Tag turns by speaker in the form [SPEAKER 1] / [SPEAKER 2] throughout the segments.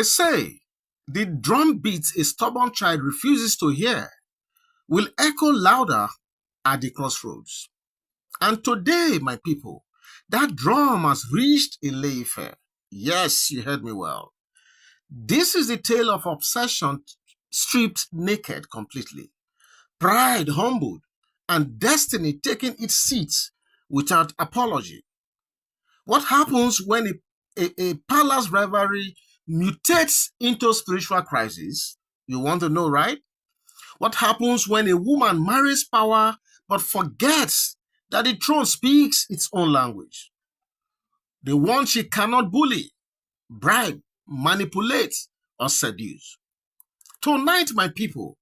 [SPEAKER 1] They say the drum beat a stubborn child refuses to hear will echo louder at the crossroads. And today, my people, that drum has reached Ile-Ife. Yes, you heard me well. This is the tale of obsession stripped naked completely, pride humbled, and destiny taking its seat without apology. What happens when a palace rivalry mutates into spiritual crisis? You want to know, right? What happens when a woman marries power but forgets that the throne speaks its own language? The one she cannot bully, bribe, manipulate, or seduce. Tonight, my people,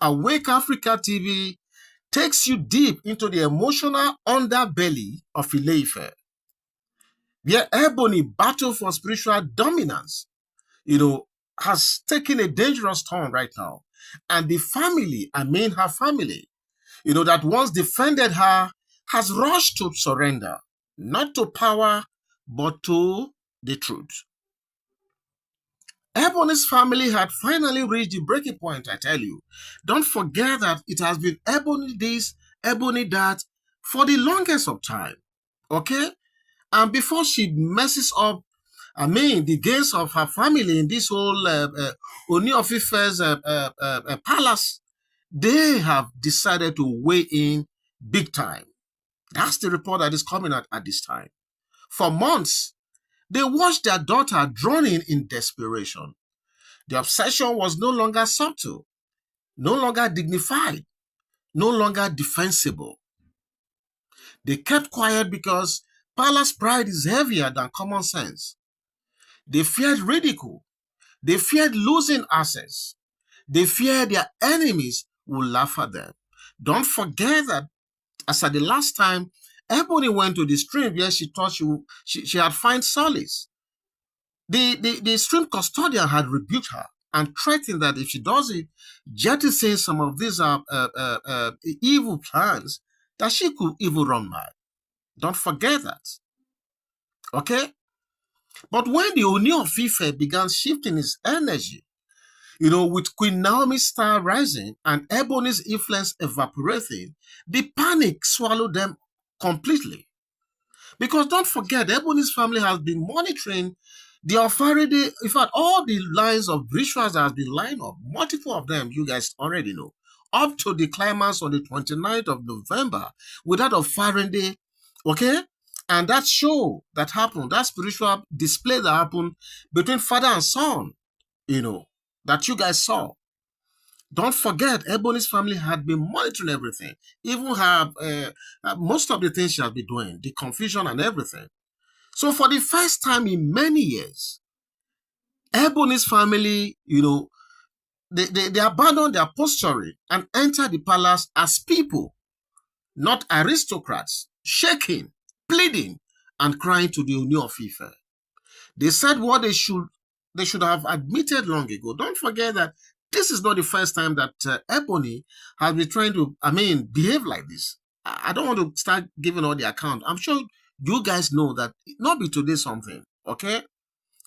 [SPEAKER 1] Awake Africa TV takes you deep into the emotional underbelly of Ile-Ife, where Ebony battle for spiritual dominance, has taken a dangerous turn right now. And the family, her family, that once defended her, has rushed to surrender, not to power, but to the truth. Ebony's family had finally reached the breaking point, I tell you. Don't forget that it has been Ebony this, Ebony that for the longest of time, okay? And before she messes up, the gains of her family in this whole Ooni of Ife's palace, they have decided to weigh in big time. That's the report that is coming out at this time. For months, they watched their daughter drowning in desperation. The obsession was no longer subtle, no longer dignified, no longer defensible. They kept quiet because palace pride is heavier than common sense. They feared ridicule. They feared losing access. They feared their enemies would laugh at them. Don't forget that as at the last time, Ebony went to the stream where she thought she had found solace. The stream custodian had rebuked her and threatened that if she doesn't jettison some of these evil plans, that she could even run mad. Don't forget that. Okay? But when the Ooni of Ife began shifting his energy, with Queen Naomi's star rising and Ebony's influence evaporating, the panic swallowed them completely. Because don't forget, Ebony's family has been monitoring the authority, in fact, all the lines of rituals that has been lined up, multiple of them, you guys already know, up to the climax on the 29th of November, with that of Faraday, okay? And that show that happened, that spiritual display that happened between father and son, that you guys saw. Don't forget, Ebony's family had been monitoring everything, even most of the things she has been doing, the confusion and everything. So for the first time in many years, Ebony's family, they abandoned their posturing and entered the palace as people, not aristocrats, shaking, pleading, and crying to the Ooni of Ife. They said what they should have admitted long ago. Don't forget that this is not the first time that Ebony has been trying to, behave like this. I don't want to start giving all the account. I'm sure you guys know that it not be today something, okay?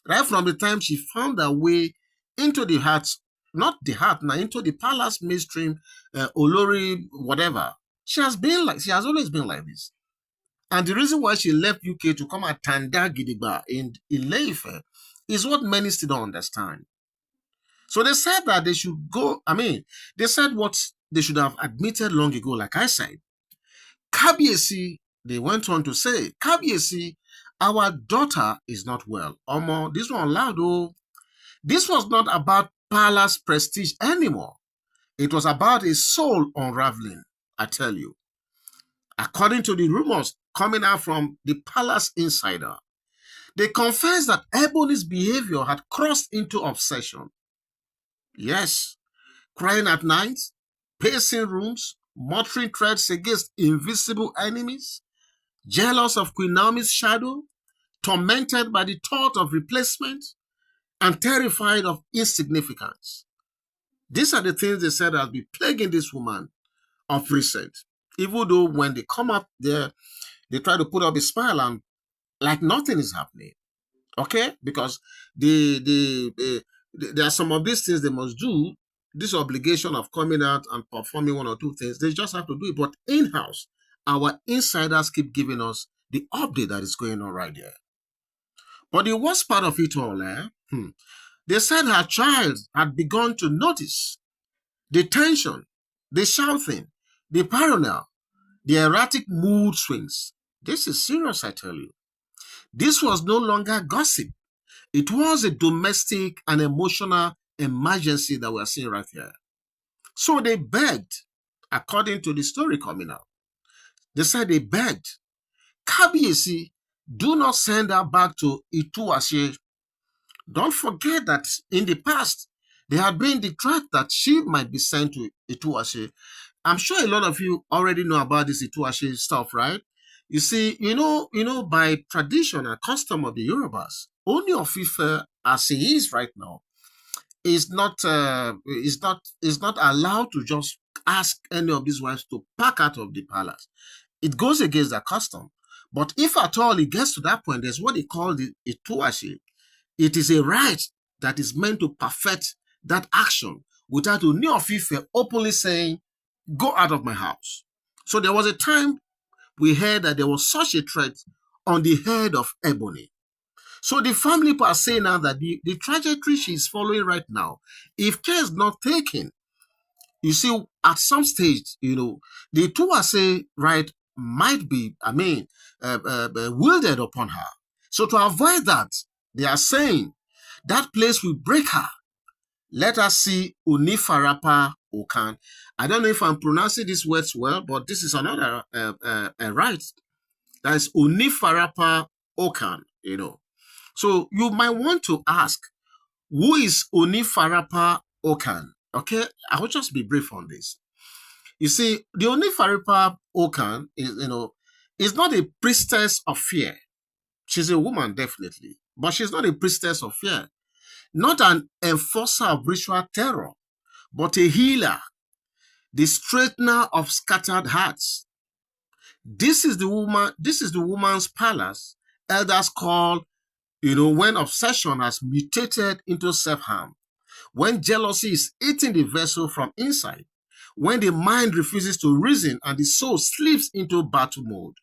[SPEAKER 1] Right from the time she found her way into the heart, not the heart, now into the palace mainstream, Olori, whatever. She has always been like this. And the reason why she left UK to come at Tanda Gidigba in Ile-Ife is what many still don't understand. So they said that they should go, they said what they should have admitted long ago, like I said. Kabiesi, they went on to say, Kabiesi, our daughter is not well. Omo, this one loud, oh. This was not about palace prestige anymore. It was about a soul unraveling, I tell you. According to the rumors coming out from the palace insider, they confessed that Ebony's behavior had crossed into obsession. Yes, crying at night, pacing rooms, muttering threats against invisible enemies, jealous of Queen Naomi's shadow, tormented by the thought of replacement, and terrified of insignificance. These are the things they said has been plaguing this woman of recent. Even though when they come up there, they try to put up a smile and like nothing is happening. Okay? Because the there are some of these things they must do. This obligation of coming out and performing one or two things, they just have to do it. But in-house, our insiders keep giving us the update that is going on right there. But the worst part of it all, they said her child had begun to notice the tension, the shouting, the paranoia, the erratic mood swings. This is serious, I tell you. This was no longer gossip. It was a domestic and emotional emergency that we're seeing right here. So they begged, according to the story coming out, they said they begged, Kabiyesi, do not send her back to Ituashe. Don't forget that in the past, there had been the threat that she might be sent to Ituashe. I'm sure a lot of you already know about this Ituashe stuff, right? You see, by tradition and custom of the Yorubas, Ooni of Ife, as he is right now, is not allowed to just ask any of these wives to pack out of the palace. It goes against their custom. But if at all it gets to that point, there's what they call the Ituashe. It is a right that is meant to perfect that action without Ooni of Ife openly saying, go out of my house. So there was a time we heard that there was such a threat on the head of Ebony. So the family are saying now that the trajectory she's following right now, if care is not taken, you see, at some stage, the Ituashe right might be, wielded upon her. So to avoid that, they are saying that place will break her. Let us see Onìfarapa Òkàn. I don't know if I'm pronouncing these words well, but this is another right. That is Onìfarapa Òkàn, So you might want to ask, who is Onìfarapa Òkàn? Okay, I will just be brief on this. You see, the Onìfarapa Òkàn is not a priestess of fear. She's a woman, definitely, but she's not a priestess of fear. Not an enforcer of ritual terror, but a healer, the straightener of scattered hearts. This is the woman's palace. Elders call, when obsession has mutated into self-harm, when jealousy is eating the vessel from inside, when the mind refuses to reason and the soul slips into battle mode.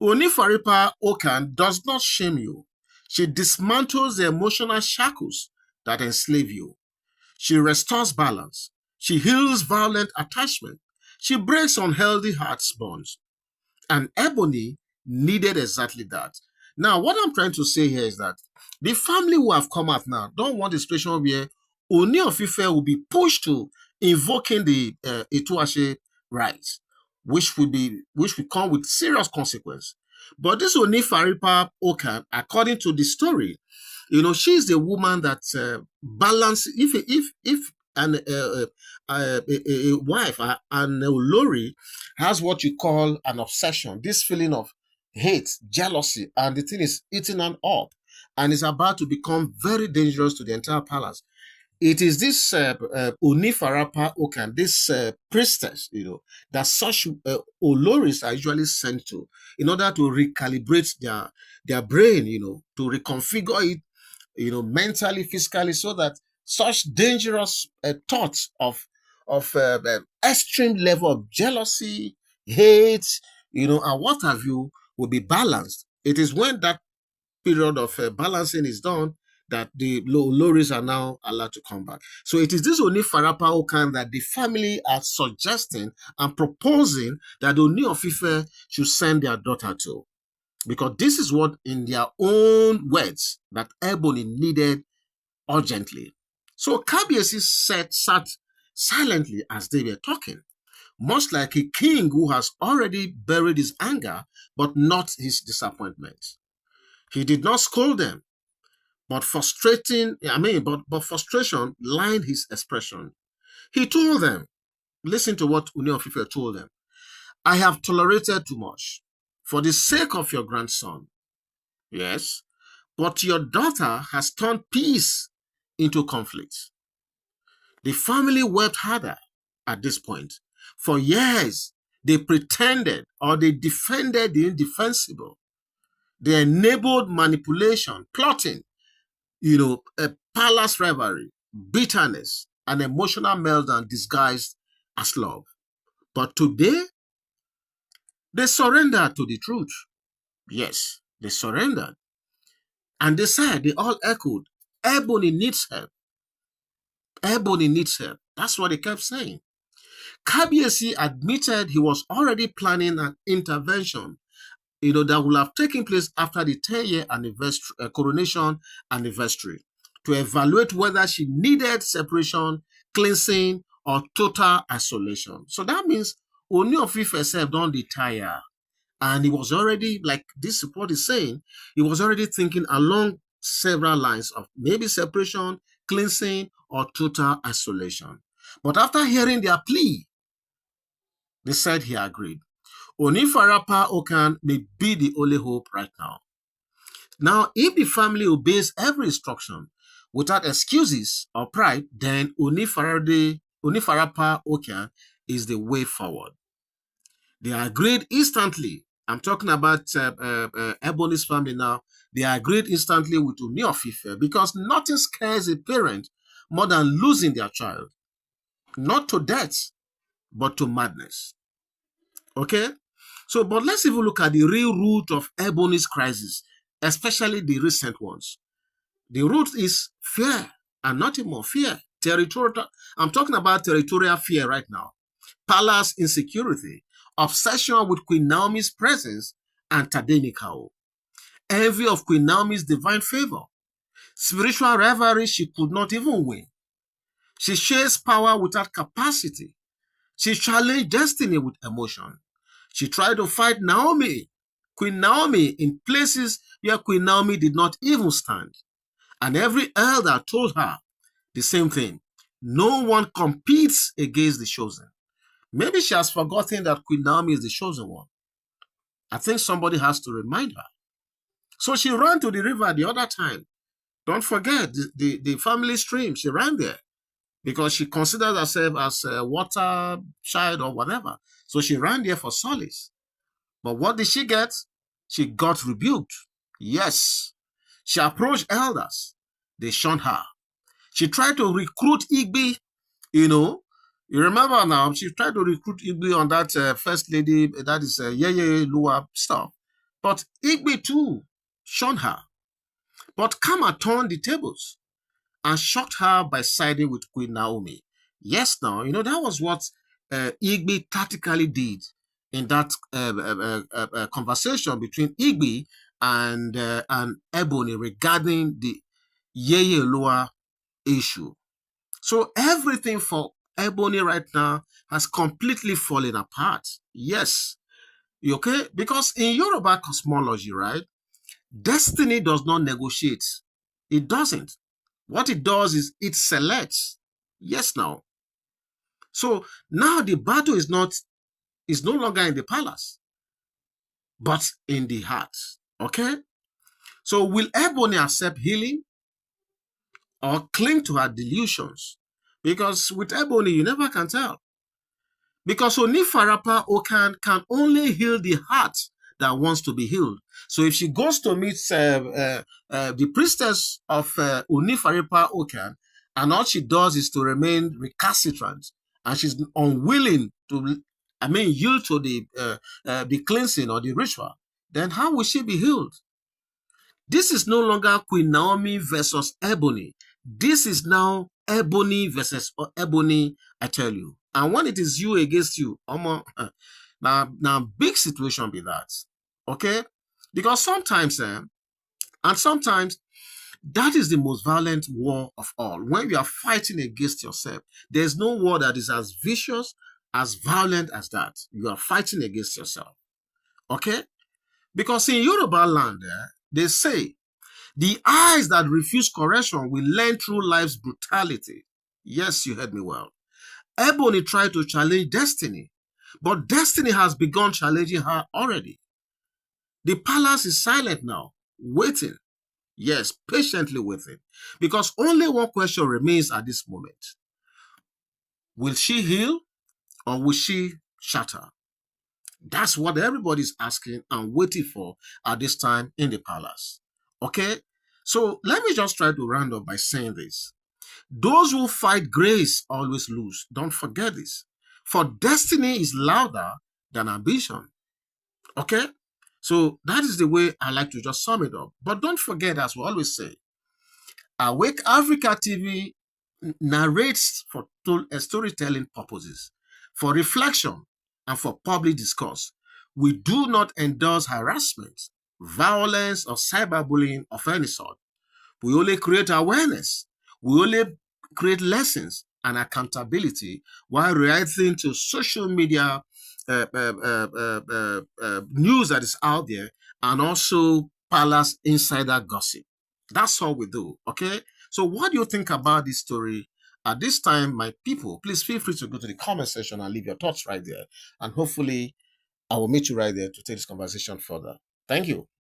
[SPEAKER 1] Onìfarapa Òkàn does not shame you. She dismantles the emotional shackles that enslave you. She restores balance. She heals violent attachment. She breaks unhealthy hearts bonds. And Ebony needed exactly that. Now, what I'm trying to say here is that the family who have come out now don't want a situation where Ooni of Ife will be pushed to invoking the Ituashe rights, which will come with serious consequence. But this Onìfarapa Òkàn, according to the story, she's the woman that balances. If a wife, an Olori, has what you call an obsession, this feeling of hate, jealousy, and the thing is eating her up, and is about to become very dangerous to the entire palace. It is this Onìfarapa Òkàn, this priestess, that such Oloris are usually sent to in order to recalibrate their brain, to reconfigure it, mentally, physically, so that such dangerous thoughts of extreme level of jealousy, hate, and what have you will be balanced. It is when that period of balancing is done that the Oloris are now allowed to come back. So it is this Onìfarapa Òkàn that the family are suggesting and proposing that Ooni of Ife should send their daughter to. Because this is what, in their own words, that Ebony needed urgently. So Kabiyesi sat silently as they were talking, much like a king who has already buried his anger, but not his disappointment. He did not scold them, but frustration lined his expression. He told them, listen to what Ooni of Ife told them. I have tolerated too much for the sake of your grandson. Yes, but your daughter has turned peace into conflict. The family wept harder at this point. For years, they pretended or they defended the indefensible. They enabled manipulation, plotting, a palace rivalry, bitterness, and emotional meltdown disguised as love. But today, they surrendered to the truth. Yes, they surrendered. And they said, they all echoed, Ebony needs help. Ebony needs help. That's what they kept saying. Kabiesi admitted he was already planning an intervention, that will have taken place after the 10-year anniversary, coronation anniversary, to evaluate whether she needed separation, cleansing, or total isolation. So that means Ooni of Ife herself don't retire. And he was already, like this report is saying, he was already thinking along several lines of maybe separation, cleansing, or total isolation. But after hearing their plea, they said he agreed. Onìfarapa Òkàn may be the only hope right now. Now, if the family obeys every instruction without excuses or pride, then Onìfarapa Òkàn is the way forward. They agreed instantly. I'm talking about Ebony's family now. They agreed instantly with Ooni of Ife because nothing scares a parent more than losing their child. Not to death, but to madness. Okay? So, but let's even look at the real root of Ebony's crisis, especially the recent ones. The root is fear, and nothing more. Fear. Territorial. I'm talking about territorial fear right now. Palace insecurity, obsession with Queen Naomi's presence, and Tadenikawo. Envy of Queen Naomi's divine favor. Spiritual rivalry she could not even win. She shares power without capacity. She challenged destiny with emotion. She tried to fight Queen Naomi, in places where Queen Naomi did not even stand. And every elder told her the same thing. No one competes against the chosen. Maybe she has forgotten that Queen Naomi is the chosen one. I think somebody has to remind her. So she ran to the river the other time. Don't forget the family stream. She ran there because she considered herself as a water child or whatever. So she ran there for solace. But what did she get? She got rebuked. Yes. She approached elders. They shunned her. She tried to recruit Igbi, you remember now, she tried to recruit Igbi on that first lady, that is Yeye Lua stuff. But Igbi too shunned her. But Kama turned the tables and shocked her by siding with Queen Naomi. Yes, now, that was what Igbi tactically did in that conversation between Igbi and Ebony regarding the Yeye Lua issue. So everything for Ebony right now has completely fallen apart. Yes. Okay? Because in Yoruba cosmology, right, destiny does not negotiate. It doesn't. What it does is it selects. Yes, now. So now the battle is no longer in the palace, but in the heart. Okay? So will Ebony accept healing or cling to her delusions? Because with Ebony, you never can tell. Because Onìfarapa Òkàn can only heal the heart that wants to be healed. So if she goes to meet the priestess of Onìfarapa Òkàn, and all she does is to remain recalcitrant, and she's unwilling to, yield to the cleansing or the ritual, then how will she be healed? This is no longer Queen Naomi versus Ebony. This is now Ebony versus Ebony, I tell you. And when it is you against you, now big situation be that. Okay? Because sometimes, that is the most violent war of all. When you are fighting against yourself, there's no war that is as vicious, as violent as that. You are fighting against yourself. Okay? Because in Yoruba land, they say, the eyes that refuse correction will learn through life's brutality. Yes, you heard me well. Ebony tried to challenge destiny, but destiny has begun challenging her already. The palace is silent now, waiting. Yes, patiently waiting. Because only one question remains at this moment. Will she heal or will she shatter? That's what everybody's asking and waiting for at this time in the palace. Okay? So let me just try to round up by saying this. Those who fight grace always lose. Don't forget this. For destiny is louder than ambition. Okay? So that is the way I like to just sum it up. But don't forget, as we always say, Awake Africa TV narrates for storytelling purposes, for reflection, and for public discourse. We do not endorse harassment, violence, or cyberbullying of any sort. We only create awareness. We only create lessons and accountability while reacting to social media news that is out there, and also palace insider gossip. That's all we do, okay? So what do you think about this story? At this time, my people, please feel free to go to the comment section and leave your thoughts right there. And hopefully, I will meet you right there to take this conversation further. Thank you.